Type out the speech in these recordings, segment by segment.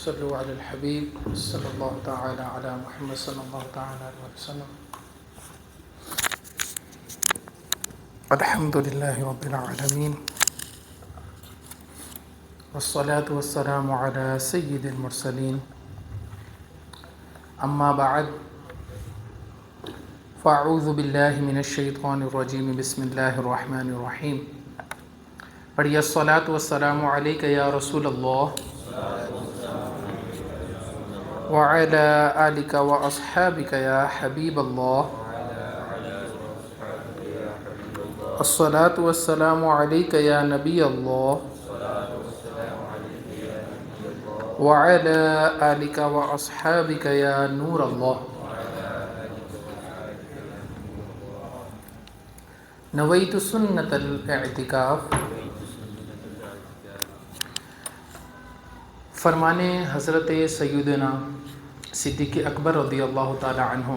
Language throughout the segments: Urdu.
صلوا علی الحبیب صلی اللہ تعالی علی محمد صلی اللہ تعالی علیہ وسلم۔ الحمد للہ رب العالمین والصلاة والسلام علی سید المرسلین، اما بعد فاعوذ باللہ من الشیطان الرجیم، بسم اللہ الرحمن الرحیم۔ پڑھیے الصلاة والسلام علیک یا رسول اللہ وعلی آلک واصحابک یا حبیب اللہ۔ الصلاة والسلام علیک یا نبی اللہ وعلی آلک واصحابک یا نور اللہ۔ نویت سنت الاعتکاف۔ فرمان حضرت سیدنا صدیق اکبر رضی اللہ تعالی عنہ،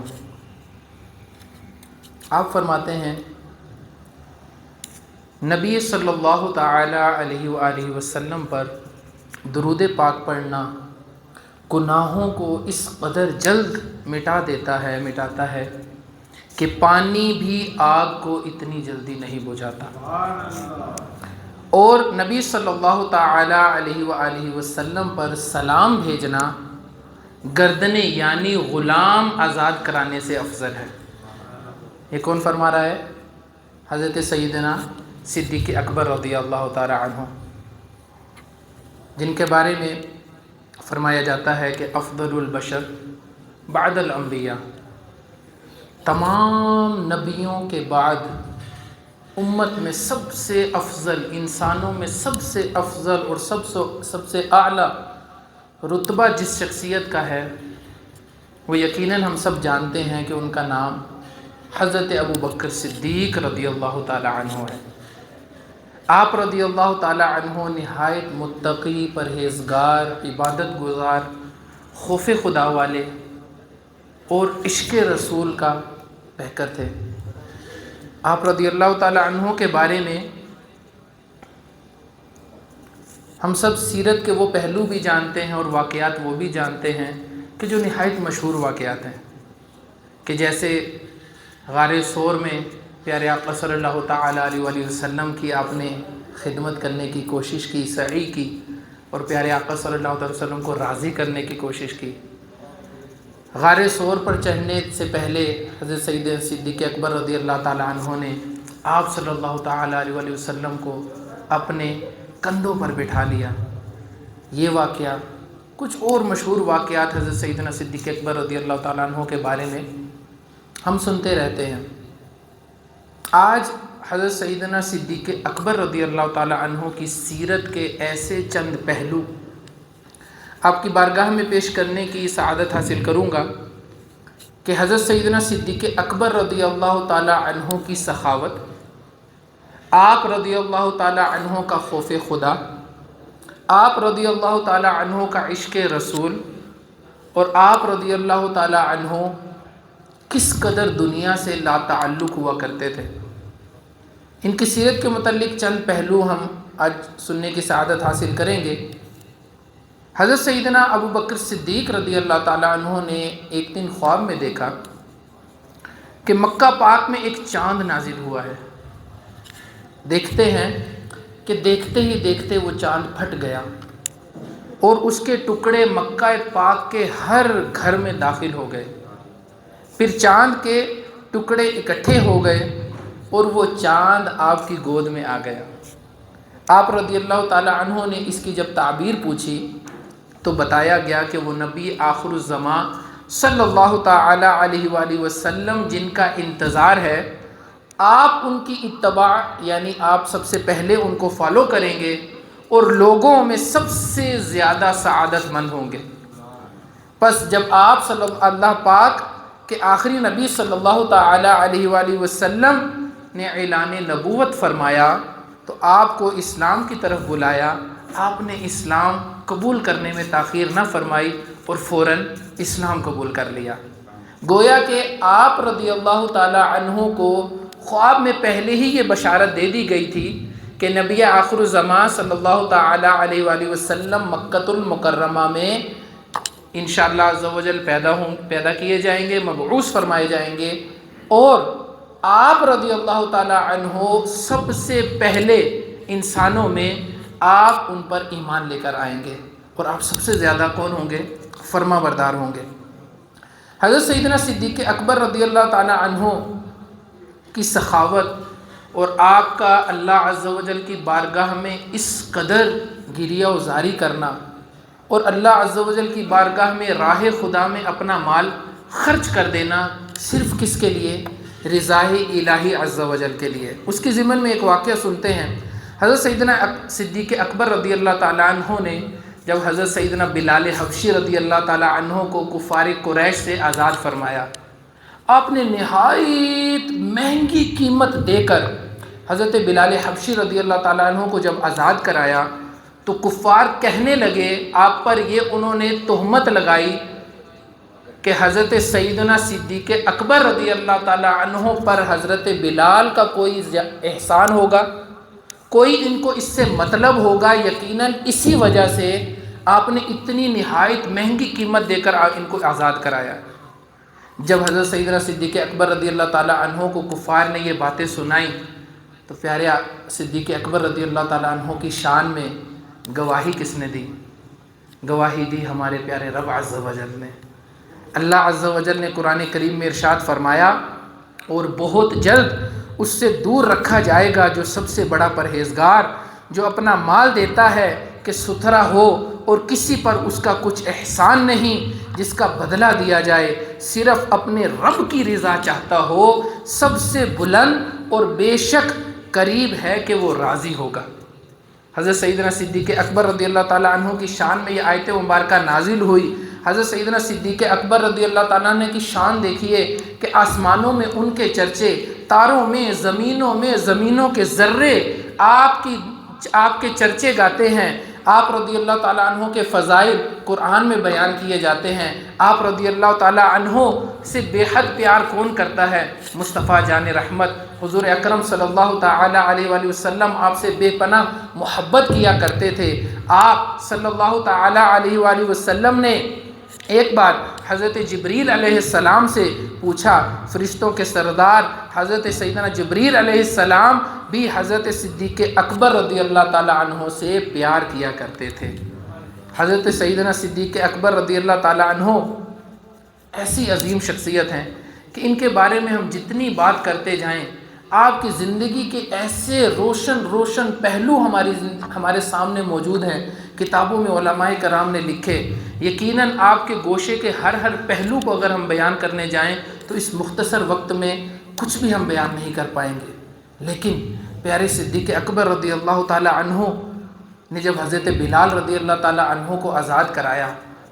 آپ فرماتے ہیں نبی صلی اللہ تعالی علیہ وآلہ وسلم پر درود پاک پڑھنا گناہوں کو اس قدر جلد مٹاتا ہے کہ پانی بھی آگ کو اتنی جلدی نہیں بجھاتا، اور نبی صلی اللہ تعالی علیہ وآلہ وسلم پر سلام بھیجنا گردن یعنی غلام آزاد کرانے سے افضل ہے۔ یہ کون فرما رہا ہے؟ حضرت سیدنا صدیق اکبر رضی اللہ تعالی عنہ، جن کے بارے میں فرمایا جاتا ہے کہ افضل البشر بعد الانبیاء، تمام نبیوں کے بعد امت میں سب سے افضل، انسانوں میں سب سے افضل اور سب سے اعلیٰ رتبہ جس شخصیت کا ہے، وہ یقیناً ہم سب جانتے ہیں کہ ان کا نام حضرت ابو بکر صدیق رضی اللہ تعالی عنہ ہے۔ آپ رضی اللہ تعالی عنہ نہایت متقی، پرہیزگار، عبادت گزار، خوف خدا والے اور عشق رسول کا پیکر تھے۔ آپ رضی اللہ تعالی عنہ کے بارے میں ہم سب سیرت کے وہ پہلو بھی جانتے ہیں اور واقعات وہ بھی جانتے ہیں کہ جو نہایت مشہور واقعات ہیں، کہ جیسے غار ثور میں پیارے آقا صلی اللہ تعالی علیہ وآلہ وسلم کی آپ نے خدمت کرنے کی کوشش کی، سعی کی، اور پیارے آقا صلی اللہ علیہ وسلم کو راضی کرنے کی کوشش کی۔ غار ثور پر چڑھنے سے پہلے حضرت سیدنا صدیق اکبر رضی اللہ تعالی عنہ نے آپ صلی اللہ تعالی علیہ وآلہ وسلم کو اپنے کندھوں پر بٹھا لیا۔ یہ واقعہ، کچھ اور مشہور واقعات حضرت سیدنا صدیق اکبر رضی اللہ تعالی عنہ کے بارے میں ہم سنتے رہتے ہیں۔ آج حضرت سیدنا صدیق اکبر رضی اللہ تعالی عنہ کی سیرت کے ایسے چند پہلو آپ کی بارگاہ میں پیش کرنے کی سعادت حاصل کروں گا کہ حضرت سیدنا صدیق اکبر رضی اللہ تعالی عنہ کی سخاوت، آپ رضی اللہ تعالی عنہ کا خوف خدا، آپ رضی اللہ تعالی عنہ کا عشق رسول، اور آپ رضی اللہ تعالی عنہ کس قدر دنیا سے لا تعلق ہوا کرتے تھے، ان کی سیرت کے متعلق چند پہلو ہم آج سننے کی سعادت حاصل کریں گے۔ حضرت سیدنا ابو بکر صدیق رضی اللہ تعالی عنہ نے ایک دن خواب میں دیکھا کہ مکہ پاک میں ایک چاند نازل ہوا ہے۔ دیکھتے ہیں کہ دیکھتے ہی دیکھتے وہ چاند پھٹ گیا اور اس کے ٹکڑے مکہ پاک کے ہر گھر میں داخل ہو گئے۔ پھر چاند کے ٹکڑے اکٹھے ہو گئے اور وہ چاند آپ کی گود میں آ گیا۔ آپ رضی اللہ تعالی عنہ نے اس کی جب تعبیر پوچھی تو بتایا گیا کہ وہ نبی آخر الزماں صلی اللہ تعالی علیہ وآلہ وسلم جن کا انتظار ہے، آپ ان کی اتباع یعنی آپ سب سے پہلے ان کو فالو کریں گے اور لوگوں میں سب سے زیادہ سعادت مند ہوں گے۔ پس جب آپ صلی اللہ پاک کے آخری نبی صلی اللہ تعالی علیہ وآلہ وسلم نے اعلان نبوت فرمایا تو آپ کو اسلام کی طرف بلایا۔ آپ نے اسلام قبول کرنے میں تاخیر نہ فرمائی اور فوراً اسلام قبول کر لیا۔ گویا کہ آپ رضی اللہ تعالی عنہ کو خواب میں پہلے ہی یہ بشارت دے دی گئی تھی کہ نبی آخر الزمان صلی اللہ تعالی علیہ وآلہ وسلم مکۃ المکرمہ میں انشاءاللہ عز و جل پیدا کیے جائیں گے، مبعوث فرمائے جائیں گے، اور آپ رضی اللہ تعالی عنہ سب سے پہلے انسانوں میں آپ ان پر ایمان لے کر آئیں گے، اور آپ سب سے زیادہ کون ہوں گے؟ فرما بردار ہوں گے۔ حضرت سیدنا صدیق اکبر رضی اللہ تعالی عنہ کی سخاوت اور آپ کا اللہ عز و جل کی بارگاہ میں اس قدر گریہ و زاری کرنا، اور اللہ عز و جل کی بارگاہ میں راہ خدا میں اپنا مال خرچ کر دینا، صرف کس کے لیے؟ رضائے الہی عز و جل کے لیے۔ اس کے ضمن میں ایک واقعہ سنتے ہیں۔ حضرت سیدنا صدیق اکبر رضی اللہ تعالیٰ عنہ نے جب حضرت سیدنا بلال حبشی رضی اللہ تعالیٰ عنہ کو کفار قریش سے آزاد فرمایا، آپ نے نہایت مہنگی قیمت دے کر حضرت بلال حبشی رضی اللہ تعالیٰ عنہ کو جب آزاد کرایا تو کفار کہنے لگے، آپ پر یہ انہوں نے تہمت لگائی کہ حضرت سیدنا صدیق اکبر رضی اللہ تعالیٰ عنہ پر حضرت بلال کا کوئی احسان ہوگا، کوئی ان کو اس سے مطلب ہوگا، یقیناً اسی وجہ سے آپ نے اتنی نہایت مہنگی قیمت دے کر ان کو آزاد کرایا۔ جب حضرت سیدنا صدیق اکبر رضی اللہ تعالیٰ عنہ کو کفار نے یہ باتیں سنائیں تو پیارے صدیق اکبر رضی اللہ تعالیٰ عنہ کی شان میں گواہی کس نے دی؟ گواہی دی ہمارے پیارے رب عز و جل نے۔ اللہ عز و جل نے قرآن کریم میں ارشاد فرمایا، اور بہت جلد اس سے دور رکھا جائے گا جو سب سے بڑا پرہیزگار، جو اپنا مال دیتا ہے کہ ستھرا ہو اور کسی پر اس کا کچھ احسان نہیں جس کا بدلہ دیا جائے، صرف اپنے رب کی رضا چاہتا ہو، سب سے بلند اور بے شک قریب ہے کہ وہ راضی ہوگا۔ حضرت سیدنا صدیق اکبر رضی اللہ تعالیٰ عنہ کی شان میں یہ آیت مبارکہ نازل ہوئی۔ حضرت سیدنا صدیق اکبر رضی اللہ تعالیٰ عنہ کی شان دیکھیے کہ آسمانوں میں ان کے چرچے، تاروں میں، زمینوں کے ذرے آپ کے چرچے گاتے ہیں۔ آپ رضی اللہ تعالیٰ عنہ کے فضائل قرآن میں بیان کیے جاتے ہیں۔ آپ رضی اللہ تعالیٰ عنہ سے بے حد پیار کون کرتا ہے؟ مصطفیٰ جان رحمت حضور اکرم صلی اللہ تعالیٰ علیہ وآلہ وسلم آپ سے بے پناہ محبت کیا کرتے تھے۔ آپ صلی اللہ تعالیٰ علیہ وآلہ وسلم نے ایک بار حضرت جبریل علیہ السلام سے پوچھا، فرشتوں کے سردار حضرت سیدنا جبریل علیہ السلام بھی حضرت صدیق اکبر رضی اللہ تعالیٰ عنہ سے پیار کیا کرتے تھے۔ حضرت سیدنا صدیق اکبر رضی اللہ تعالیٰ عنہ ایسی عظیم شخصیت ہیں کہ ان کے بارے میں ہم جتنی بات کرتے جائیں، آپ کی زندگی کے ایسے روشن پہلو ہمارے سامنے موجود ہیں، کتابوں میں علماء کرام نے لکھے۔ یقیناً آپ کے گوشے کے ہر پہلو کو اگر ہم بیان کرنے جائیں تو اس مختصر وقت میں کچھ بھی ہم بیان نہیں کر پائیں گے، لیکن پیارے صدیق اکبر رضی اللہ تعالیٰ عنہ نے جب حضرت بلال رضی اللہ تعالیٰ عنہ کو آزاد کرایا،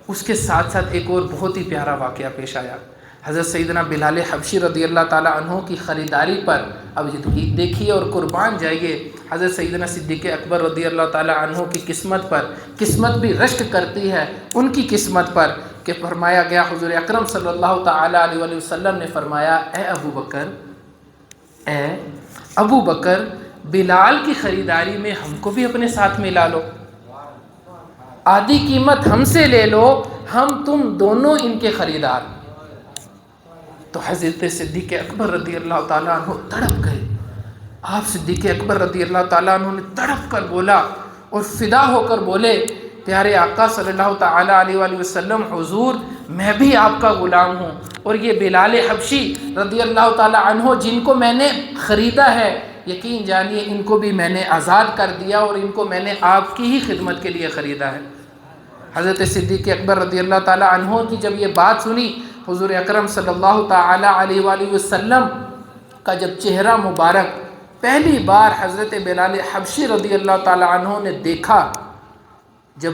اس کے ساتھ ساتھ ایک اور بہت ہی پیارا واقعہ پیش آیا۔ حضرت سیدنا بلال حبشی رضی اللہ تعالیٰ عنہ کی خریداری پر اب دیکھیے اور قربان جائیے حضرت سیدنا صدیق اکبر رضی اللہ تعالیٰ عنہ کی قسمت بھی رشک کرتی ہے ان کی قسمت پر کہ فرمایا گیا، حضور اکرم صلی اللہ تعالیٰ علیہ وآلہ وسلم نے فرمایا، اے ابو بکر بلال کی خریداری میں ہم کو بھی اپنے ساتھ ملا لو، آدھی قیمت ہم سے لے لو، ہم تم دونوں ان کے خریدار۔ تو حضرت صدیق اکبر رضی اللہ تعالیٰ عنہ تڑپ گئے۔ آپ صدیق اکبر رضی اللہ تعالیٰ عنہ نے تڑپ کر بولا اور فدا ہو کر بولے، پیارے آقا صلی اللہ تعالیٰ علیہ وآلہ وسلم، حضور میں بھی آپ کا غلام ہوں، اور یہ بلال حبشی رضی اللہ تعالیٰ عنہ جن کو میں نے خریدا ہے، یقین جانیے ان کو بھی میں نے آزاد کر دیا اور ان کو میں نے آپ کی ہی خدمت کے لیے خریدا ہے۔ حضرت صدیق اکبر رضی اللہ تعالیٰ عنہ کی جب یہ بات سنی، حضور اکرم صلی اللہ تعالیٰ علیہ وآلہ وسلم کا جب چہرہ مبارک پہلی بار حضرت بلال حبشی رضی اللہ تعالیٰ عنہ نے دیکھا، جب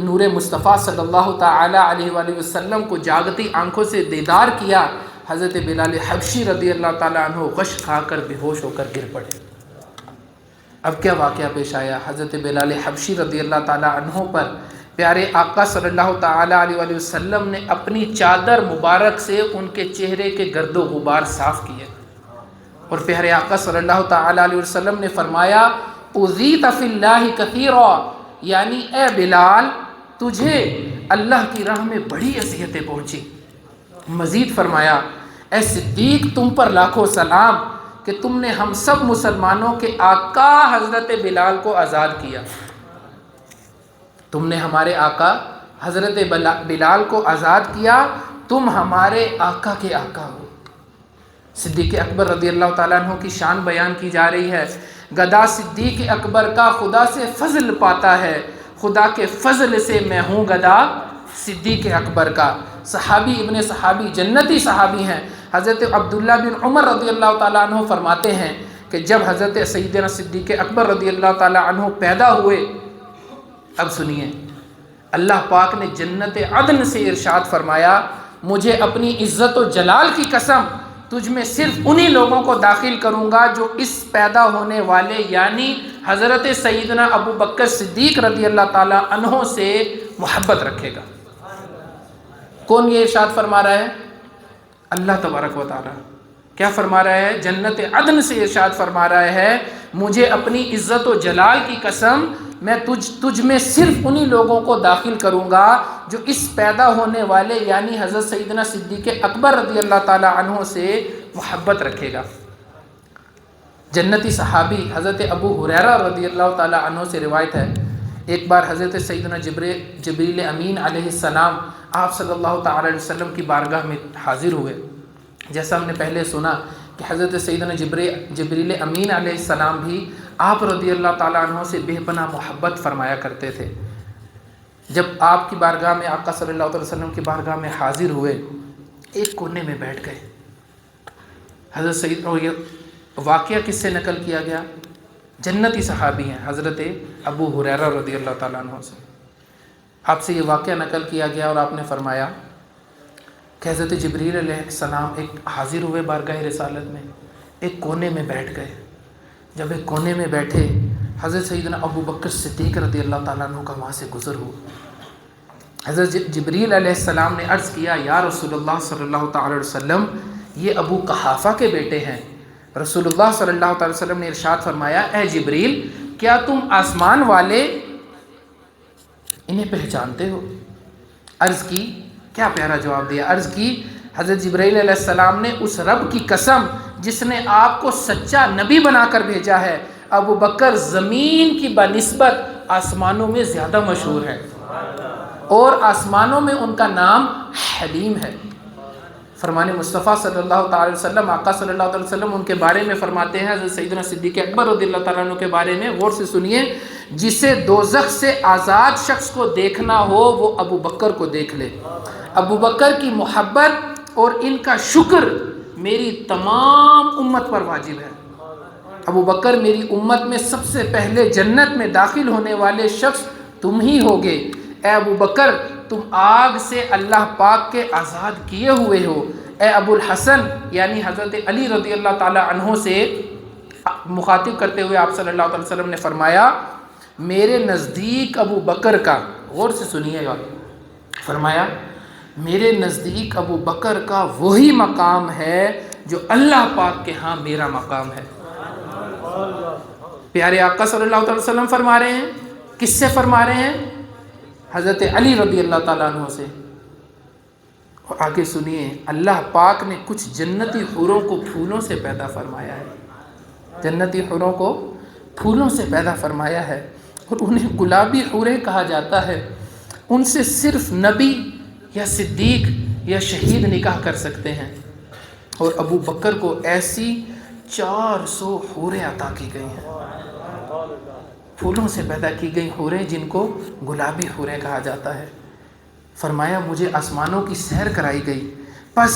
نور مصطفیٰ صلی اللہ تعالیٰ علیہ وآلہ وسلم کو جاگتی آنکھوں سے دیدار کیا، حضرت بلال حبشی رضی اللہ تعالیٰ عنہ غش کھا کر بے ہوش ہو کر گر پڑے۔ اب کیا واقعہ پیش آیا؟ حضرت بلال حبشی رضی اللہ تعالیٰ عنہ پر پیارے آقا صلی اللہ تعالیٰ علیہ وآلہ وسلم نے اپنی چادر مبارک سے ان کے چہرے کے گرد و غبار صاف کیے، اور پیارے آقا صلی اللہ تعالیٰ علیہ وسلم نے فرمایا، اُذِیتَ فِی اللَّہِ کَثِیرًا، یعنی اے بلال تجھے اللہ کی راہ میں بڑی اذیتیں پہنچی۔ مزید فرمایا اے صدیق تم پر لاکھوں سلام کہ تم نے ہم سب مسلمانوں کے آقا حضرت بلال کو آزاد کیا۔ تم نے ہمارے آقا حضرت بلال کو آزاد کیا، تم ہمارے آقا کے آقا ہو۔ صدیق اکبر رضی اللہ تعالیٰ عنہ کی شان بیان کی جا رہی ہے۔ گدا صدیق اکبر کا خدا سے فضل پاتا ہے، خدا کے فضل سے میں ہوں گدا صدیق اکبر کا۔ صحابی ابن صحابی جنتی صحابی ہیں۔ حضرت عبداللہ بن عمر رضی اللہ تعالیٰ عنہ فرماتے ہیں کہ جب حضرت سیدنا صدیق اکبر رضی اللہ تعالیٰ عنہ پیدا ہوئے، اب سنیے، اللہ پاک نے جنت عدن سے ارشاد فرمایا مجھے اپنی عزت و جلال کی قسم تجھ میں صرف انہی لوگوں کو داخل کروں گا جو اس پیدا ہونے والے یعنی حضرت سیدنا ابو بکر صدیق رضی اللہ تعالیٰ عنہ سے محبت رکھے گا۔ کون یہ ارشاد فرما رہا ہے؟ اللہ تبارک و تعالیٰ کیا فرما رہا ہے؟ جنت عدن سے ارشاد فرما رہا ہے مجھے اپنی عزت و جلال کی قسم میں تجھ میں صرف انہی لوگوں کو داخل کروں گا جو اس پیدا ہونے والے یعنی حضرت سیدنا صدیق اکبر رضی اللہ تعالیٰ عنہ سے محبت رکھے گا۔ جنتی صحابی حضرت ابو ہریرہ رضی اللہ تعالیٰ عنہ سے روایت ہے، ایک بار حضرت سیدنا جبریل امین علیہ السلام آپ صلی اللہ تعالی علیہ وسلم کی بارگاہ میں حاضر ہوئے۔ جیسا ہم نے پہلے سنا کہ حضرت سیدنا جبریل امین علیہ السلام بھی آپ رضی اللہ تعالیٰ عنہ سے بے پناہ محبت فرمایا کرتے تھے۔ جب آپ کی بارگاہ میں آقا صلی اللہ علیہ وسلم کی بارگاہ میں حاضر ہوئے، ایک کونے میں بیٹھ گئے۔ حضرت سید اور یہ واقعہ کس سے نقل کیا گیا؟ جنتی صحابی ہیں حضرت ابو ہریرہ رضی اللہ تعالیٰ عنہ سے۔ آپ سے یہ واقعہ نقل کیا گیا اور آپ نے فرمایا کہ حضرت جبریل علیہ السلام ایک حاضر ہوئے بارگاہ رسالت میں، ایک کونے میں بیٹھ گئے۔ جب ایک کونے میں بیٹھے، حضرت سیدنا ابو بکر صدیق رضی اللہ تعالیٰ عنہ کا وہاں سے گزر ہوا۔ حضرت جبریل علیہ السلام نے عرض کیا یا رسول اللہ صلی اللہ تعالی علیہ وسلم یہ ابو قحافہ کے بیٹے ہیں۔ رسول اللہ صلی اللہ تعالی وسلم نے ارشاد فرمایا اے جبریل کیا تم آسمان والے انہیں پہچانتے ہو؟ عرض کی، کیا پیارا جواب دیا، عرض کی حضرت جبرائیل علیہ السلام نے اس رب کی قسم جس نے آپ کو سچا نبی بنا کر بھیجا ہے، ابو بکر زمین کی بنسبت آسمانوں میں زیادہ مشہور ہے اور آسمانوں میں ان کا نام حلیم ہے۔ فرمان مصطفیٰ صلی اللہ تعالی وسلم، آقا صلی اللہ علیہ وسلم ان کے بارے میں فرماتے ہیں، حضرت سیدنا صدیق اکبر رضی اللہ تعالیٰ عنہ کے بارے میں غور سے سنیے، جسے دوزخ سے آزاد شخص کو دیکھنا ہو وہ ابو بکر کو دیکھ لے۔ ابو بکر کی محبت اور ان کا شکر میری تمام امت پر واجب ہے۔ ابو بکر میری امت میں سب سے پہلے جنت میں داخل ہونے والے شخص تم ہی ہوگے۔ اے ابو بکر تم آگ سے اللہ پاک کے آزاد کیے ہوئے ہو۔ اے ابو الحسن یعنی حضرت علی رضی اللہ تعالی عنہ سے مخاطب کرتے ہوئے آپ صلی اللہ علیہ وسلم نے فرمایا میرے نزدیک ابو بکر کا، غور سے سنیے گا، فرمایا میرے نزدیک ابو بکر کا وہی مقام ہے جو اللہ پاک کے ہاں میرا مقام ہے۔ پیارے آقا صلی اللہ علیہ وسلم فرما رہے ہیں، کس سے فرما رہے ہیں؟ حضرت علی رضی اللہ تعالیٰ عنہ سے۔ اور آگے سنیے، اللہ پاک نے کچھ جنتی حوروں کو پھولوں سے پیدا فرمایا ہے، جنتی حوروں کو پھولوں سے پیدا فرمایا ہے اور انہیں گلابی حوریں کہا جاتا ہے۔ ان سے صرف نبی یا صدیق یا شہید نکاح کر سکتے ہیں، اور ابو بکر کو ایسی 400 حوریں عطا کی گئی ہیں، پھولوں سے پیدا کی گئی حوریں جن کو گلابی حوریں کہا جاتا ہے۔ فرمایا مجھے آسمانوں کی سیر کرائی گئی، پس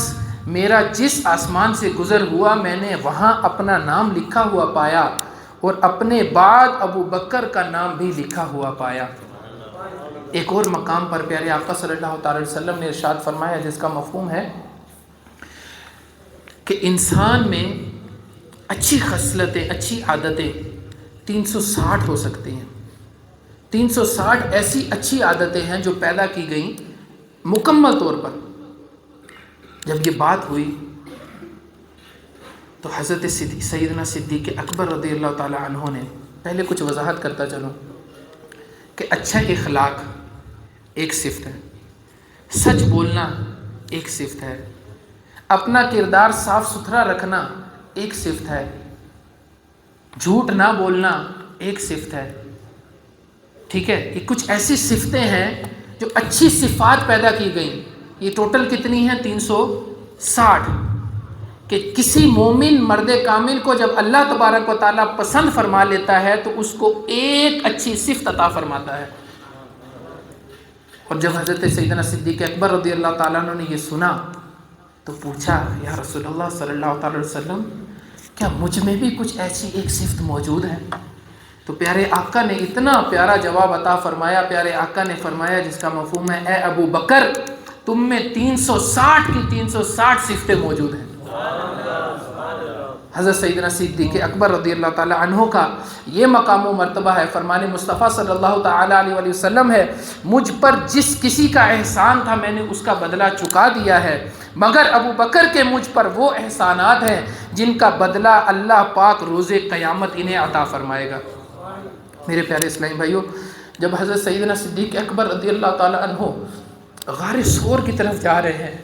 میرا جس آسمان سے گزر ہوا میں نے وہاں اپنا نام لکھا ہوا پایا اور اپنے بعد ابو بکر کا نام بھی لکھا ہوا پایا۔ ایک اور مقام پر پیارے آقا صلی اللہ تعالی وسلم نے ارشاد فرمایا جس کا مفہوم ہے کہ انسان میں اچھی خصلتیں، اچھی عادتیں 360 ہو سکتی ہیں۔ 360 ایسی اچھی عادتیں ہیں جو پیدا کی گئیں مکمل طور پر۔ جب یہ بات ہوئی تو حضرت سیدنا صدیق اکبر رضی اللہ تعالی عنہ نے، پہلے کچھ وضاحت کرتا چلوں کہ اچھا اخلاق، ایک صفت ہے، سچ بولنا ایک صفت ہے، اپنا کردار صاف ستھرا رکھنا ایک صفت ہے، جھوٹ نہ بولنا ایک صفت ہے. ٹھیک ہے، یہ کچھ ایسی صفتیں ہیں جو اچھی صفات پیدا کی گئیں. یہ ٹوٹل کتنی ہیں؟ 360. کہ کسی مومن مرد کامل کو جب اللہ تبارک و تعالیٰ پسند فرما لیتا ہے تو اس کو ایک اچھی صفت عطا فرماتا ہے. اور جب حضرت سیدنا صدیق اکبر رضی اللہ تعالیٰ عنہ نے یہ سنا تو پوچھا، یا رسول اللہ صلی اللہ تعالی وسلم، کیا مجھ میں بھی کچھ ایسی ایک صفت موجود ہے؟ تو پیارے آقا نے اتنا پیارا جواب عطا فرمایا. پیارے آقا نے فرمایا جس کا مفہوم ہے، اے ابو بکر، تم میں 360 کی 360 صفتیں موجود ہیں. حضرت سیدنا صدیق اکبر رضی اللہ تعالی عنہ کا یہ مقام و مرتبہ ہے. فرمان مصطفیٰ صلی اللہ تعالی علیہ وآلہ وسلم ہے، مجھ پر جس کسی کا احسان تھا میں نے اس کا بدلہ چکا دیا ہے، مگر ابو بکر کے مجھ پر وہ احسانات ہیں جن کا بدلہ اللہ پاک روز قیامت انہیں عطا فرمائے گا. میرے پیارے اسلامی بھائیوں، جب حضرت سیدنا صدیق اکبر رضی اللہ تعالی عنہ غار ثور کی طرف جا رہے ہیں،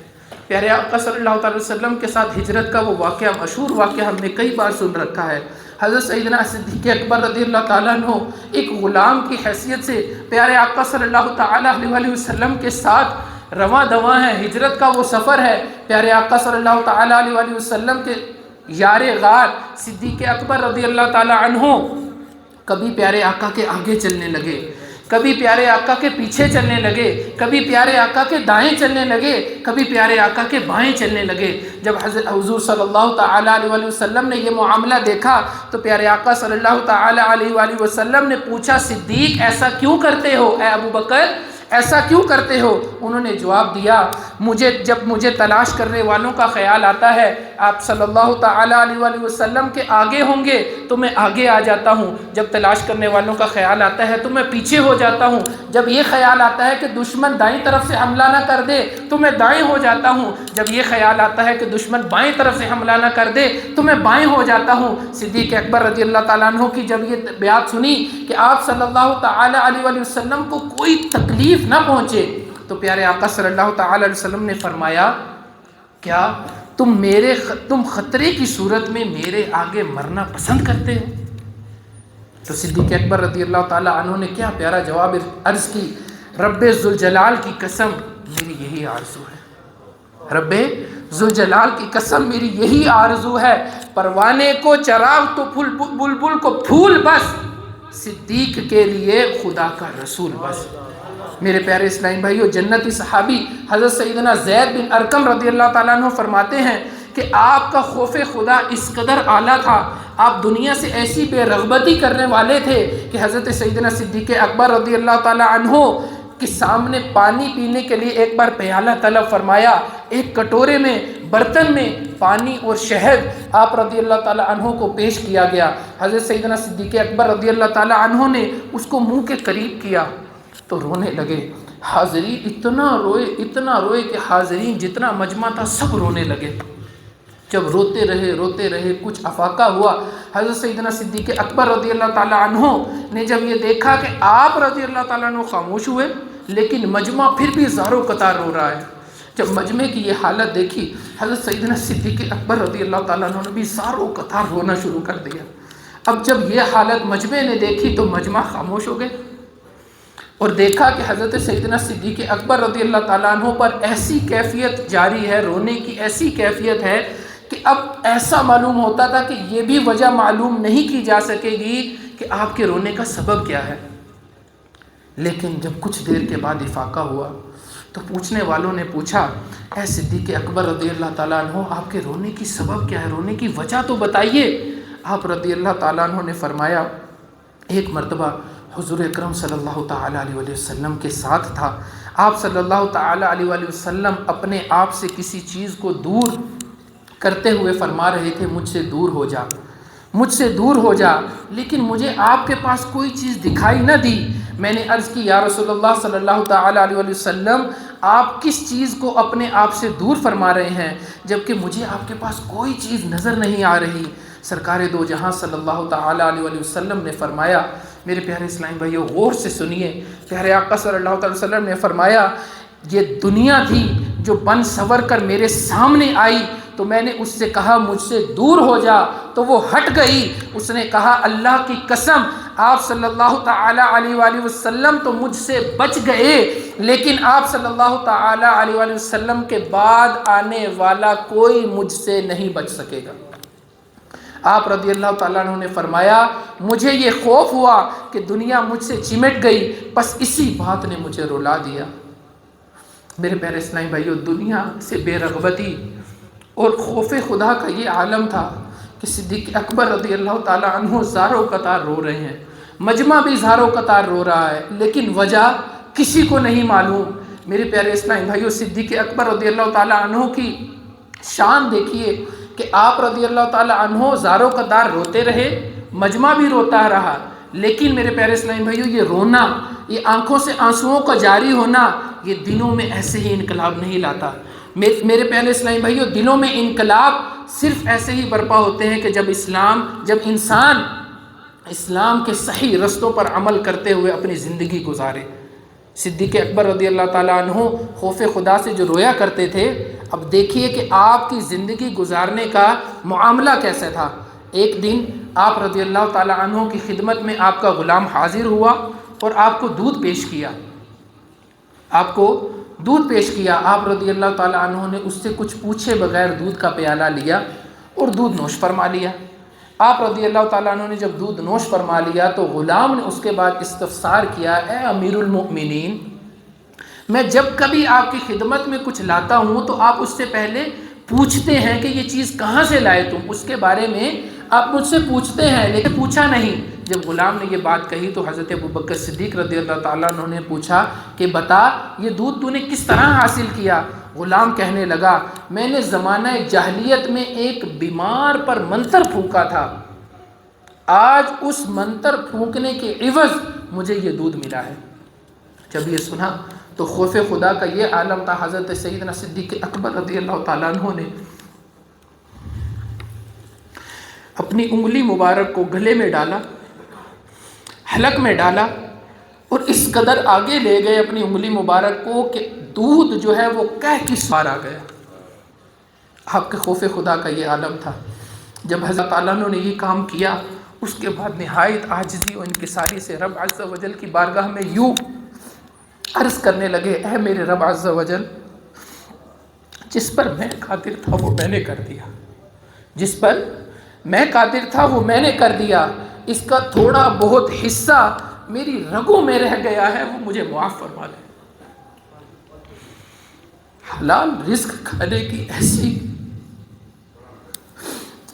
پیارے آقا صلی اللہ علیہ وسلم کے ساتھ ہجرت کا وہ واقعہ، مشہور واقعہ ہم نے کئی بار سن رکھا ہے. حضرت سیدنا صدیق اکبر رضی اللہ تعالیٰ عنہ ایک غلام کی حیثیت سے پیارے آقا صلی اللہ تعالیٰ علیہ وسلم کے ساتھ رواں دواں ہیں. ہجرت کا وہ سفر ہے. پیارے آقا صلی اللہ تعالیٰ علیہ وسلم کے یار غار صدیق اکبر رضی اللہ تعالیٰ عنہ کبھی پیارے آقا کے آگے چلنے لگے، کبھی پیارے آقا کے پیچھے چلنے لگے، کبھی پیارے آقا کے دائیں چلنے لگے، کبھی پیارے آقا کے بائیں چلنے لگے. جب حضور صلی اللہ تعالیٰ علیہ وسلم نے یہ معاملہ دیکھا تو پیارے آقا صلی اللہ تعالیٰ علیہ وسلم نے پوچھا، صدیق ایسا کیوں کرتے ہو؟ اے ابو بکر ایسا کیوں کرتے ہو؟ انہوں نے جواب دیا، جب مجھے تلاش کرنے والوں کا خیال آتا ہے، آپ صلی اللہ تعالیٰ علیہ وسلم کے آگے ہوں گے تو میں آگے آ جاتا ہوں، جب تلاش کرنے والوں کا خیال آتا ہے تو میں پیچھے ہو جاتا ہوں، جب یہ خیال آتا ہے کہ دشمن دائیں طرف سے حملہ نہ کر دے تو میں دائیں ہو جاتا ہوں، جب یہ خیال آتا ہے کہ دشمن بائیں طرف سے حملہ نہ کر دے تو میں بائیں ہو جاتا ہوں. صدیق اکبر رضی اللہ تعالیٰ عنہ کی جب یہ بات سنی کہ آپ صلی اللہ تعالیٰ علیہ وسلم کو کوئی تکلیف نہ پہنچے تو پیارے آقا صلی اللہ تعالی علیہ وسلم نے فرمایا، کیا تم خطرے کی صورت میں میرے آگے مرنا پسند کرتے ہو؟ تو صدیق اکبر رضی اللہ تعالی عنہ نے کیا پیارا جواب عرض کی، رب ذوالجلال کی قسم میری یہی آرزو ہے، رب ذوالجلال کی قسم میری یہی آرزو ہے، پروانے کو چراغ تو بلبل کو پھول بس، صدیق کے لیے خدا کا رسول بس. میرے پیارے اسلامی بھائیو، جنتی صحابی حضرت سیدنا زید بن ارقم رضی اللہ تعالیٰ عنہ فرماتے ہیں کہ آپ کا خوف خدا اس قدر اعلیٰ تھا، آپ دنیا سے ایسی بے رغبتی کرنے والے تھے کہ حضرت سیدنا صدیق اکبر رضی اللہ تعالیٰ عنہ کے سامنے پانی پینے کے لیے ایک بار پیالہ طلب فرمایا، ایک کٹورے میں برتن میں پانی اور شہد آپ رضی اللہ تعالیٰ عنہ کو پیش کیا گیا. حضرت سیدنا صدیق اکبر رضی اللہ تعالیٰ عنہ نے اس کو منہ کے قریب کیا تو رونے لگے. حاضرین اتنا روئے کہ حاضرین جتنا مجمع تھا سب رونے لگے. جب روتے رہے کچھ افاقہ ہوا. حضرت سیدنا صدیق اکبر رضی اللہ تعالیٰ عنہ نے جب یہ دیکھا کہ آپ رضی اللہ تعالیٰ عنہ خاموش ہوئے لیکن مجمع پھر بھی زاروں قطار رو رہا ہے، جب مجمع کی یہ حالت دیکھی حضرت سیدنا صدیق اکبر رضی اللہ تعالیٰ عنہ نے بھی زاروں قطار رونا شروع کر دیا. اب جب یہ حالت مجمع نے دیکھی تو مجمع خاموش ہو گئے اور دیکھا کہ حضرت سیدنا صدیق اکبر رضی اللہ تعالیٰ عنہ پر ایسی کیفیت جاری ہے، رونے کی ایسی کیفیت ہے کہ اب ایسا معلوم ہوتا تھا کہ یہ بھی وجہ معلوم نہیں کی جا سکے گی کہ آپ کے رونے کا سبب کیا ہے. لیکن جب کچھ دیر کے بعد افاقہ ہوا تو پوچھنے والوں نے پوچھا، اے صدیق اکبر رضی اللہ تعالیٰ عنہ آپ کے رونے کی سبب کیا ہے، رونے کی وجہ تو بتائیے. آپ رضی اللہ تعالیٰ عنہ نے فرمایا، ایک مرتبہ حضور اکرم صلی اللہ تعالیٰ علیہ وسلم کے ساتھ تھا، آپ صلی اللہ تعالیٰ علیہ وسلم اپنے آپ سے کسی چیز کو دور کرتے ہوئے فرما رہے تھے، مجھ سے دور ہو جا، مجھ سے دور ہو جا، لیکن مجھے آپ کے پاس کوئی چیز دکھائی نہ دی. میں نے عرض کی، یا رسول اللہ صلی اللہ تعالیٰ علیہ وسلم آپ کس چیز کو اپنے آپ سے دور فرما رہے ہیں جبکہ مجھے آپ کے پاس کوئی چیز نظر نہیں آ رہی. سرکار دو جہاں صلی اللہ تعالیٰ علیہ وسلم نے فرمایا میرے پیارے اسلامی بھائیو غور سے سنیے، پیارے آقا صلی اللہ علیہ وسلم نے فرمایا یہ دنیا تھی جو بن سنور کر میرے سامنے آئی تو میں نے اس سے کہا مجھ سے دور ہو جا، تو وہ ہٹ گئی۔ اس نے کہا اللہ کی قسم آپ صلی اللہ تعالی علیہ وآلہ وسلم تو مجھ سے بچ گئے، لیکن آپ صلی اللہ تعالی علیہ وآلہ وسلم کے بعد آنے والا کوئی مجھ سے نہیں بچ سکے گا۔ آپ رضی اللہ تعالیٰ عنہ نے فرمایا مجھے یہ خوف ہوا کہ دنیا مجھ سے چمٹ گئی، بس اسی بات نے مجھے رلا دیا۔ میرے پیارے اسلامی بھائیو، دنیا سے بے رغبتی اور خوف خدا کا یہ عالم تھا کہ صدیق اکبر رضی اللہ تعالیٰ عنہ زاروں قطار رو رہے ہیں، مجمع بھی زاروں قطار رو رہا ہے، لیکن وجہ کسی کو نہیں معلوم۔ میرے پیارے اسلامی بھائیو، صدیق اکبر رضی اللہ تعالیٰ عنہ کی شان دیکھیے کہ آپ رضی اللہ تعالیٰ عنہ زاروں قطار روتے رہے، مجمع بھی روتا رہا، لیکن میرے پیارے اسلامی بھائیو یہ رونا، یہ آنکھوں سے آنسوؤں کا جاری ہونا، یہ دلوں میں ایسے ہی انقلاب نہیں لاتا۔ میرے پیارے اسلامی بھائیو، دلوں میں انقلاب صرف ایسے ہی برپا ہوتے ہیں کہ جب انسان اسلام کے صحیح رستوں پر عمل کرتے ہوئے اپنی زندگی گزارے۔ صدیق اکبر رضی اللہ تعالیٰ عنہ خوف خدا سے جو رویا کرتے تھے، اب دیکھیے کہ آپ کی زندگی گزارنے کا معاملہ کیسا تھا۔ ایک دن آپ رضی اللہ تعالیٰ عنہ کی خدمت میں آپ کا غلام حاضر ہوا اور آپ کو دودھ پیش کیا۔ آپ رضی اللہ تعالیٰ عنہ نے اس سے کچھ پوچھے بغیر دودھ کا پیالہ لیا اور دودھ نوش فرما لیا۔ آپ رضی اللہ تعالیٰ عنہ نے جب دودھ نوش فرما لیا تو غلام نے اس کے بعد استفسار کیا، اے امیر المؤمنین، میں جب کبھی آپ کی خدمت میں کچھ لاتا ہوں تو آپ اس سے پہلے پوچھتے ہیں کہ یہ چیز کہاں سے لائے تم، اس کے بارے میں آپ مجھ سے پوچھتے ہیں، لیکن پوچھا نہیں۔ جب غلام نے یہ بات کہی تو حضرت ابوبکر صدیق رضی اللہ تعالیٰ عنہ نے پوچھا کہ بتا یہ دودھ تو نے کس طرح حاصل کیا؟ غلام کہنے لگا میں نے زمانہ جاہلیت میں ایک بیمار پر منتر پھونکا تھا، آج اس منتر پھونکنے کے عوض مجھے یہ دودھ ملا ہے۔ جب یہ سنا تو خوف خدا کا یہ عالم تھا، حضرت سیدنا صدیق اکبر رضی اللہ تعالیٰ عنہ نے اپنی انگلی مبارک کو گلے میں ڈالا، حلق میں ڈالا اور اس قدر آگے لے گئے اپنی انگلی مبارک کو کہ دودھ جو ہے وہ کہہ کی سوار آ گیا۔ آپ کے خوف خدا کا یہ عالم تھا۔ جب حضرت تعالیٰ نے یہ کام کیا اس کے بعد نہایت عاجزی و انکساری سے رب عز و جل کی بارگاہ میں یوں عرض کرنے لگے، اے میرے رب عز و جل، جس پر میں قادر تھا وہ میں نے کر دیا، جس پر میں قادر تھا وہ میں نے کر دیا، اس کا تھوڑا بہت حصہ میری رگوں میں رہ گیا ہے، وہ مجھے معاف فرما دے۔ حلال رزق کھانے کی ایسی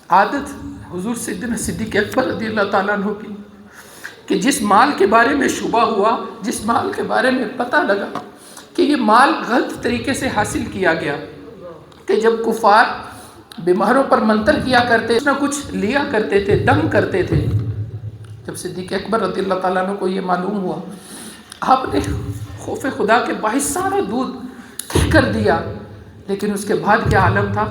عادت حضور سیدنا صدیق اکبر رضی اللہ تعالیٰ عنہ کی کہ جس مال کے بارے میں شبہ ہوا، جس مال کے بارے میں پتہ لگا کہ یہ مال غلط طریقے سے حاصل کیا گیا، کہ جب کفار بیماروں پر منتر کیا کرتے کچھ نہ کچھ لیا کرتے تھے، دم کرتے تھے، جب صدیق اکبر رضی اللہ تعالیٰ عنہ کو یہ معلوم ہوا، آپ نے خوف خدا کے باعث سارا دودھ طے کر دیا، لیکن اس کے بعد کیا عالم تھا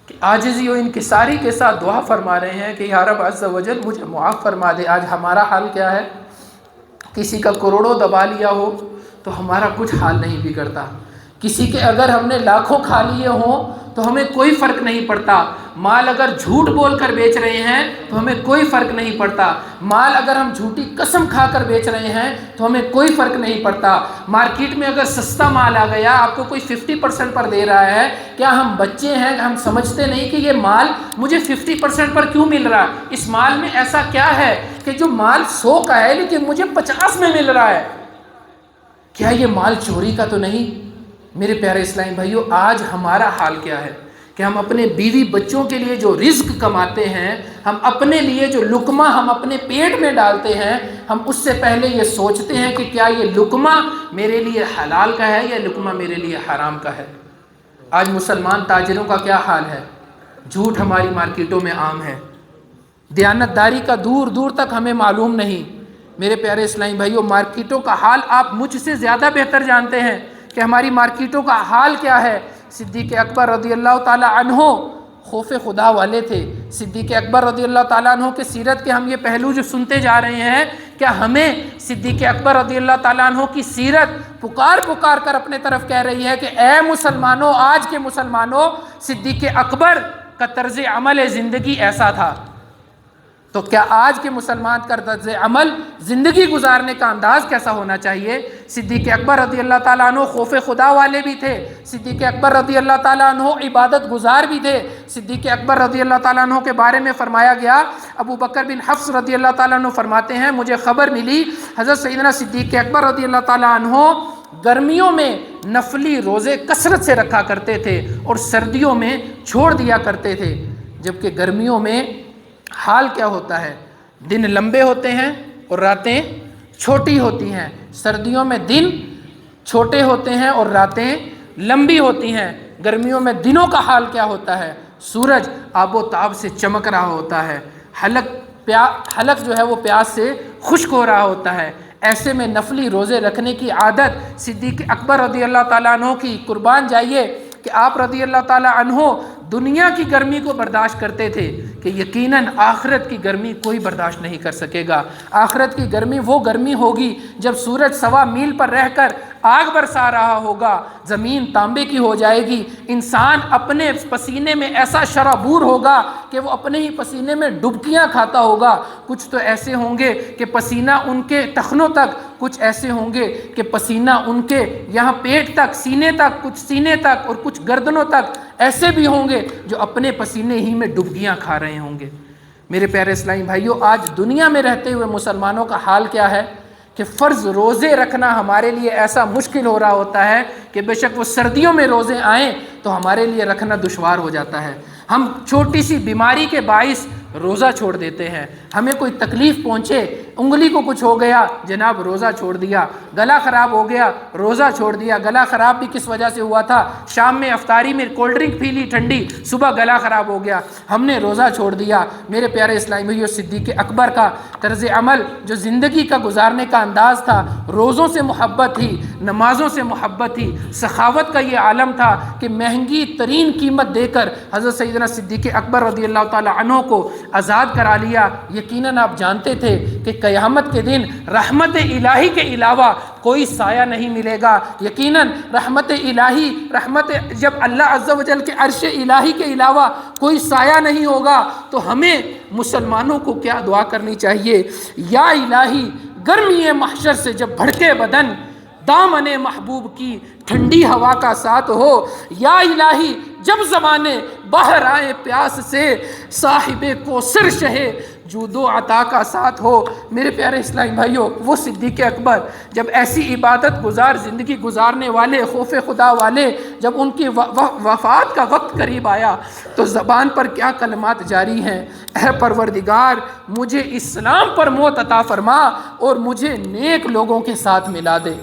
کہ عاجزی و انکساری کے ساتھ دعا فرما رہے ہیں کہ یا رب عز و جل مجھے معاف فرما دے۔ آج ہمارا حال کیا ہے؟ کسی کا کروڑوں دبا لیا ہو تو ہمارا کچھ حال نہیں بگڑتا، کسی کے اگر ہم نے لاکھوں کھا لیے ہوں تو ہمیں کوئی فرق نہیں پڑتا، مال اگر جھوٹ بول کر بیچ رہے ہیں تو ہمیں کوئی فرق نہیں پڑتا، مال اگر ہم جھوٹی قسم کھا کر بیچ رہے ہیں تو ہمیں کوئی فرق نہیں پڑتا، مارکیٹ میں اگر سستا مال آ گیا آپ کو کوئی 50% پر دے رہا ہے، کیا ہم بچے ہیں، ہم سمجھتے نہیں کہ یہ مال مجھے 50% پر کیوں مل رہا ہے؟ اس مال میں ایسا کیا ہے کہ جو مال 100 کا ہے لیکن مجھے 50 میں مل رہا ہے؟ کیا یہ مال چوری کا تو نہیں؟ میرے پیارے اسلامی بھائیو، آج ہمارا حال کیا ہے کہ ہم اپنے بیوی بچوں کے لیے جو رزق کماتے ہیں، ہم اپنے لیے جو لقمہ ہم اپنے پیٹ میں ڈالتے ہیں، ہم اس سے پہلے یہ سوچتے ہیں کہ کیا یہ لقمہ میرے لیے حلال کا ہے یا لقمہ میرے لیے حرام کا ہے۔ آج مسلمان تاجروں کا کیا حال ہے؟ جھوٹ ہماری مارکیٹوں میں عام ہے، دیانتداری کا دور دور تک ہمیں معلوم نہیں۔ میرے پیارے اسلامی بھائیو، مارکیٹوں کا حال آپ مجھ سے زیادہ بہتر جانتے ہیں کہ ہماری مارکیٹوں کا حال کیا ہے۔ صدیق اکبر رضی اللہ تعالیٰ عنہ خوف خدا والے تھے۔ صدیق اکبر رضی اللہ تعالیٰ عنہ کے سیرت کے ہم یہ پہلو جو سنتے جا رہے ہیں کہ کیا ہمیں صدیق اکبر رضی اللہ تعالیٰ عنہ کی سیرت پکار کر اپنے طرف کہہ رہی ہے کہ اے مسلمانوں، آج کے مسلمانوں، صدیق اکبر کا طرز عمل زندگی ایسا تھا؟ تو کیا آج کے مسلمان کا طرز عمل زندگی گزارنے کا انداز کیسا ہونا چاہیے؟ صدیق اکبر رضی اللہ تعالیٰ عنہ خوف خدا والے بھی تھے، صدیق اکبر رضی اللہ تعالیٰ عنہ عبادت گزار بھی تھے۔ صدیق اکبر رضی اللہ تعالیٰ عنہ کے بارے میں فرمایا گیا، ابو بکر بن حفص رضی اللہ تعالیٰ عنہ فرماتے ہیں، مجھے خبر ملی حضرت سیدنا صدیق اکبر رضی اللہ تعالیٰ عنہ گرمیوں میں نفلی روزے کثرت سے رکھا کرتے تھے اور سردیوں میں چھوڑ دیا کرتے تھے۔ جبکہ گرمیوں میں حال کیا ہوتا ہے؟ دن لمبے ہوتے ہیں اور راتیں چھوٹی ہوتی ہیں۔ سردیوں میں دن چھوٹے ہوتے ہیں اور راتیں لمبی ہوتی ہیں۔ گرمیوں میں دنوں کا حال کیا ہوتا ہے؟ سورج آب و تاب سے چمک رہا ہوتا ہے، حلق جو ہے وہ پیاس سے خشک ہو رہا ہوتا ہے۔ ایسے میں نفلی روزے رکھنے کی عادت صدیق اکبر رضی اللہ تعالیٰ عنہ کی، قربان جائیے کہ آپ رضی اللہ تعالیٰ عنہ دنیا کی گرمی کو برداشت کرتے تھے کہ یقیناً آخرت کی گرمی کوئی برداشت نہیں کر سکے گا۔ آخرت کی گرمی وہ گرمی ہوگی جب سورج 1.25 میل پر رہ کر آگ برسا رہا ہوگا، زمین تانبے کی ہو جائے گی، انسان اپنے پسینے میں ایسا شرابور ہوگا کہ وہ اپنے ہی پسینے میں ڈبکیاں کھاتا ہوگا۔ کچھ تو ایسے ہوں گے کہ پسینہ ان کے ٹخنوں تک، کچھ ایسے ہوں گے کہ پسینہ ان کے یہاں پیٹ تک، سینے تک، کچھ سینے تک اور کچھ گردنوں تک، ایسے بھی ہوں گے جو اپنے پسینے ہی میں ڈبکیاں کھا رہے ہوں گے۔ میرے پیارے اسلامی بھائیوں، آج دنیا میں رہتے ہوئے مسلمانوں کا حال کیا ہے کہ فرض روزے رکھنا ہمارے لیے ایسا مشکل ہو رہا ہوتا ہے کہ بے شک وہ سردیوں میں روزے آئیں تو ہمارے لیے رکھنا دشوار ہو جاتا ہے۔ ہم چھوٹی سی بیماری کے باعث روزہ چھوڑ دیتے ہیں، ہمیں کوئی تکلیف پہنچے، انگلی کو کچھ ہو گیا، جناب روزہ چھوڑ دیا، گلا خراب ہو گیا، روزہ چھوڑ دیا۔ گلا خراب بھی کس وجہ سے ہوا تھا؟ شام میں افطاری میں کولڈ ڈرنک پی لی ٹھنڈی، صبح گلا خراب ہو گیا، ہم نے روزہ چھوڑ دیا۔ میرے پیارے اسلامی بھائیو، صدیق اکبر کا طرز عمل، جو زندگی کا گزارنے کا انداز تھا، روزوں سے محبت تھی، نمازوں سے محبت تھی، سخاوت کا یہ عالم تھا کہ مہنگی ترین قیمت دے کر حضرت سیدنا صدیق اکبر رضی اللہ تعالی عنہ کو آزاد کرا لیا۔ یقیناً آپ جانتے تھے کہ قیامت کے دن رحمت الہی کے علاوہ کوئی سایہ نہیں ملے گا۔ یقیناً رحمت الہی، جب اللہ عز و جل کے عرش الہی کے علاوہ کوئی سایہ نہیں ہوگا تو ہمیں مسلمانوں کو کیا دعا کرنی چاہیے؟ یا الہی، گرمی محشر سے جب بھڑکے بدن، دامن محبوب کی ٹھنڈی ہوا کا ساتھ ہو۔ یا الہی، جب زمانے باہر آئے پیاس سے، صاحب کوثر شہ جود و عطا کا ساتھ ہو۔ میرے پیارے اسلامی بھائیوں، وہ صدیق اکبر جب ایسی عبادت گزار زندگی گزارنے والے، خوف خدا والے، جب ان کی وفات کا وقت قریب آیا تو زبان پر کیا کلمات جاری ہیں؟ اے پروردگار، مجھے اسلام پر موت عطا فرما اور مجھے نیک لوگوں کے ساتھ ملا دے۔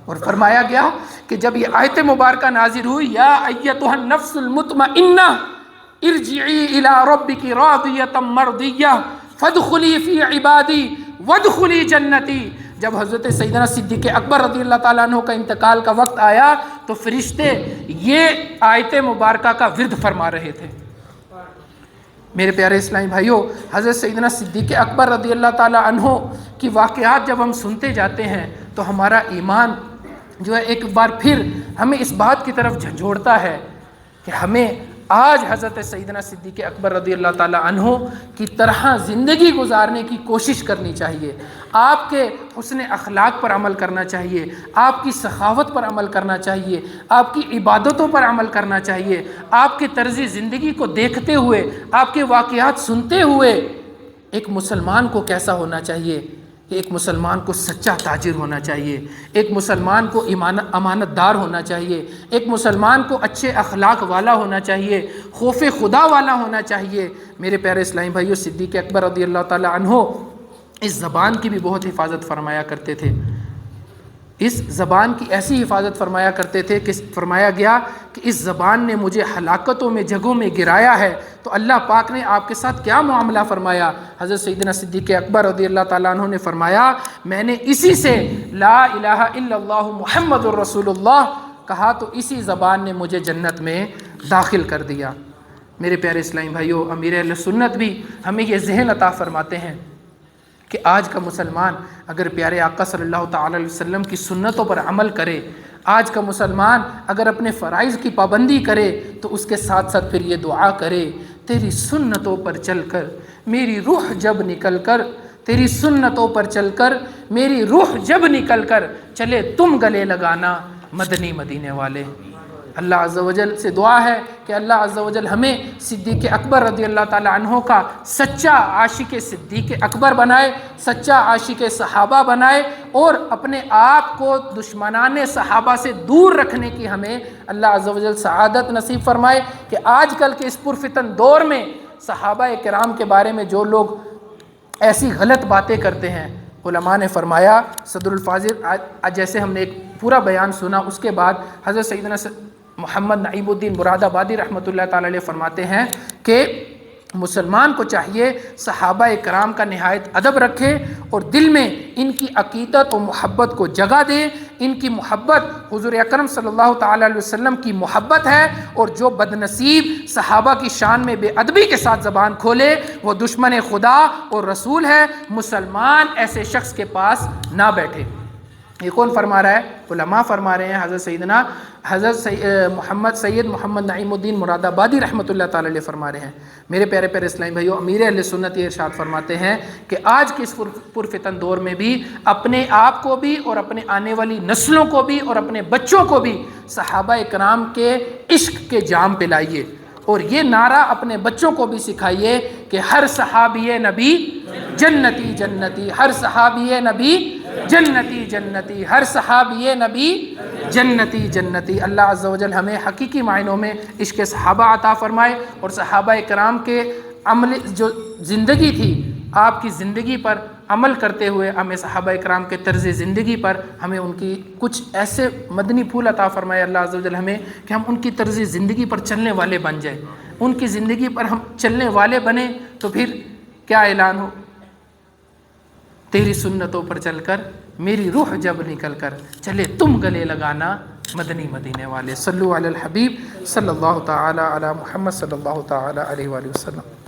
اور فرمایا گیا کہ جب یہ آیت مبارکہ نازل ہوئی، یا ایتھا النفس المطمئنہ ارجعی الی ربک راضیۃ مرضیہ فادخلی فی عبادی وادخلی جنتی، جب حضرت سیدنا صدیق اکبر رضی اللہ تعالیٰ عنہ کا انتقال کا وقت آیا تو فرشتے یہ آیت مبارکہ کا ورد فرما رہے تھے۔ میرے پیارے اسلامی بھائیوں، حضرت سیدنا صدیق اکبر رضی اللہ تعالیٰ عنہ کی واقعات جب ہم سنتے جاتے ہیں تو ہمارا ایمان جو ہے ایک بار پھر ہمیں اس بات کی طرف جھنجھوڑتا ہے کہ ہمیں آج حضرت سیدنا صدیق اکبر رضی اللہ تعالیٰ عنہ کی طرح زندگی گزارنے کی کوشش کرنی چاہیے۔ آپ کے حسن اخلاق پر عمل کرنا چاہیے، آپ کی سخاوت پر عمل کرنا چاہیے، آپ کی عبادتوں پر عمل کرنا چاہیے۔ آپ کے طرز زندگی کو دیکھتے ہوئے، آپ کے واقعات سنتے ہوئے ایک مسلمان کو کیسا ہونا چاہیے کہ ایک مسلمان کو سچا تاجر ہونا چاہیے، ایک مسلمان کو امانت دار ہونا چاہیے، ایک مسلمان کو اچھے اخلاق والا ہونا چاہیے، خوف خدا والا ہونا چاہیے۔ میرے پیارے اسلامی بھائیو، صدیق اکبر رضی اللہ تعالی عنہ اس زبان کی بھی بہت حفاظت فرمایا کرتے تھے۔ اس زبان کی ایسی حفاظت فرمایا کرتے تھے کہ فرمایا گیا کہ اس زبان نے مجھے ہلاکتوں میں، جگہوں میں گرایا ہے، تو اللہ پاک نے آپ کے ساتھ کیا معاملہ فرمایا؟ حضرت سیدنا صدیق اکبر رضی اللہ تعالیٰ عنہ نے فرمایا، میں نے اسی سے لا الہ الا اللہ محمد الرسول اللہ کہا تو اسی زبان نے مجھے جنت میں داخل کر دیا۔ میرے پیارے اسلامی بھائیوں، امیر اہل سنت بھی ہمیں یہ ذہن عطا فرماتے ہیں کہ آج کا مسلمان اگر پیارے آقا صلی اللہ تعالی علیہ وسلم کی سنتوں پر عمل کرے، آج کا مسلمان اگر اپنے فرائض کی پابندی کرے تو اس کے ساتھ ساتھ پھر یہ دعا کرے، تیری سنتوں پر چل کر میری روح جب نکل کر، تیری سنتوں پر چل کر میری روح جب نکل کر چلے تم گلے لگانا مدنی مدینے والے۔ اللہ عز و جل سے دعا ہے کہ اللہ عز و جل ہمیں صدیق اکبر رضی اللہ تعالی عنہ کا سچا عاشق صدیق اکبر بنائے، سچا عاشق صحابہ بنائے، اور اپنے آپ کو دشمنان صحابہ سے دور رکھنے کی ہمیں اللہ عز و جل سعادت نصیب فرمائے کہ آج کل کے اس پرفتن دور میں صحابہ کرام کے بارے میں جو لوگ ایسی غلط باتیں کرتے ہیں، علماء نے فرمایا، صدر الفاضل جیسے ہم نے ایک پورا بیان سنا، اس کے بعد حضرت سیدنا محمد نعیم الدین مراد آبادی رحمۃ اللہ تعالی علیہ فرماتے ہیں کہ مسلمان کو چاہیے صحابہ کرام کا نہایت ادب رکھے اور دل میں ان کی عقیدت و محبت کو جگہ دے۔ ان کی محبت حضور اکرم صلی اللہ تعالی علیہ وسلم کی محبت ہے، اور جو بد نصیب صحابہ کی شان میں بے ادبی کے ساتھ زبان کھولے وہ دشمن خدا اور رسول ہے۔ مسلمان ایسے شخص کے پاس نہ بیٹھے۔ یہ کون فرما رہا ہے؟ علماء فرما رہے ہیں، حضرت سید محمد نعیم الدین مراد آبادی رحمۃ اللہ تعالی علیہ فرما رہے ہیں۔ میرے پیارے پیارے اسلامی بھائیو، امیر اہل سنت یہ ارشاد فرماتے ہیں کہ آج کے اس پرفتن دور میں بھی اپنے آپ کو بھی اور اپنے آنے والی نسلوں کو بھی اور اپنے بچوں کو بھی صحابہ کرام کے عشق کے جام پلائیے، اور یہ نعرہ اپنے بچوں کو بھی سکھائیے کہ ہر صحابی نبی جنتی جنتی، ہر صحابی نبی جنتی جنتی، ہر صحابی نبی جنتی جنتی۔ اللہ عز و جل ہمیں حقیقی معنوں میں عشق صحابہ عطا فرمائے، اور صحابہ کرام کے عمل جو زندگی تھی، آپ کی زندگی پر عمل کرتے ہوئے ہمیں صحابہ کرام کے طرز زندگی پر ہمیں ان کی کچھ ایسے مدنی پھول عطا فرمائے اللہ عز و جل ہمیں کہ ہم ان کی طرز زندگی پر چلنے والے بن جائیں۔ ان کی زندگی پر ہم چلنے والے بنیں تو پھر کیا اعلان ہو، تیری سنتوں پر چل کر میری روح جب نکل کر چلے تم گلے لگانا مدنی مدینے والے۔ صلو علی الحبیب صلی اللہ تعالی علی محمد صلی اللہ تعالی علیہ وآلہ وسلم۔